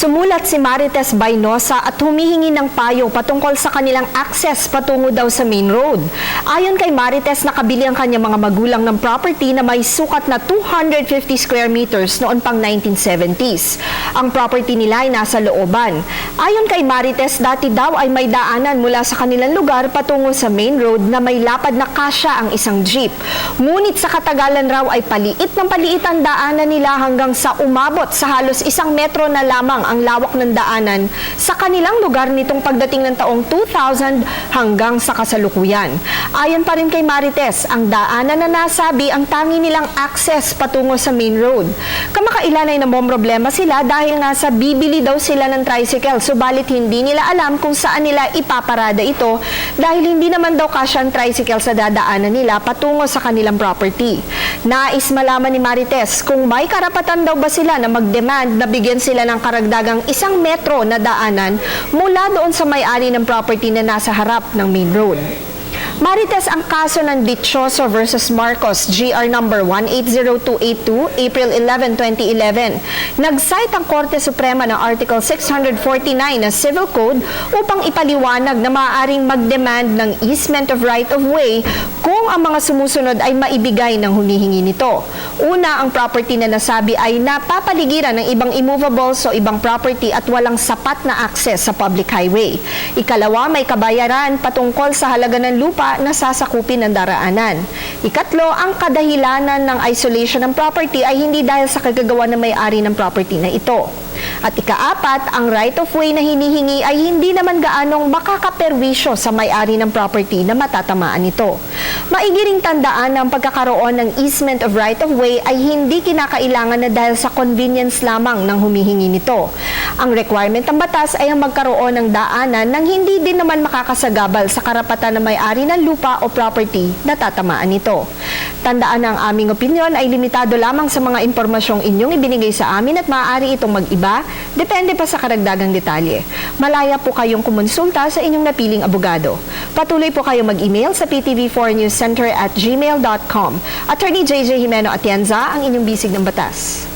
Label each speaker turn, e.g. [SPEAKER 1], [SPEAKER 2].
[SPEAKER 1] Sumulat si Marites Bainosa at humihingi ng payo patungkol sa kanilang access patungo daw sa main road. Ayon kay Marites, nakabili ang kanyang mga magulang ng property na may sukat na 250 square meters noon pang 1970s. Ang property nila ay nasa looban. Ayon kay Marites, dati daw ay may daanan mula sa kanilang lugar patungo sa main road na may lapad na kasya ang isang jeep. Ngunit sa katagalan raw ay paliit ng paliit ang daanan nila hanggang sa umabot sa halos 1 metro na lamang ang lawak ng daanan sa kanilang lugar nitong pagdating ng taong 2000 hanggang sa kasalukuyan. Ayon pa rin kay Marites, ang daanan na nasabi ang tangi nilang access patungo sa main road. Kamakailan ay namomroblema sila dahil nga sa bibili daw sila ng tricycle, subalit hindi nila alam kung saan nila ipaparada ito dahil hindi naman daw kasya ang tricycle sa dadaanan nila patungo sa kanilang property. Nais malaman ni Marites kung may karapatan daw ba sila na mag-demand na bigyan sila ng karagdagang 1 metro na daanan mula doon sa may-ari ng property na nasa harap ng main road. Marites, ang kaso ng Dichoso versus Marcos, GR number 180282, April 11, 2011. Nag-cite ang Korte Suprema ng Article 649 ng Civil Code upang ipaliwanag na maaaring mag-demand ng easement of right-of-way kung ang mga sumusunod ay maibigay ng humihingi nito. Una, ang property na nasabi ay napapaligiran ng ibang immovables o ibang property at walang sapat na access sa public highway. Ikalawa, may kabayaran patungkol sa halaga ng lupa na sasakupin ng daraanan. Ikatlo, ang kadahilanan ng isolation ng property ay hindi dahil sa kagagawa ng may-ari ng property na ito. At ikaapat, ang right-of-way na hinihingi ay hindi naman gaanong makakaperwisyo sa may-ari ng property na matatamaan ito. Maigiring tandaan na ang pagkakaroon ng easement of right-of-way ay hindi kinakailangan na dahil sa convenience lamang ng humihingi nito. Ang requirement ng batas ay ang magkaroon ng daanan nang hindi din naman makakasagabal sa karapatan ng may-ari ng lupa o property na tatamaan nito. Tandaan na ang aming opinyon ay limitado lamang sa mga impormasyong inyong ibinigay sa amin at maaari itong mag-iba, depende pa sa karagdagang detalye. Malaya po kayong kumonsulta sa inyong napiling abogado. Patuloy po kayong mag-email sa ptv4newscenter@gmail.com. Attorney JJ Jimeno Atienza, ang inyong bisig ng batas.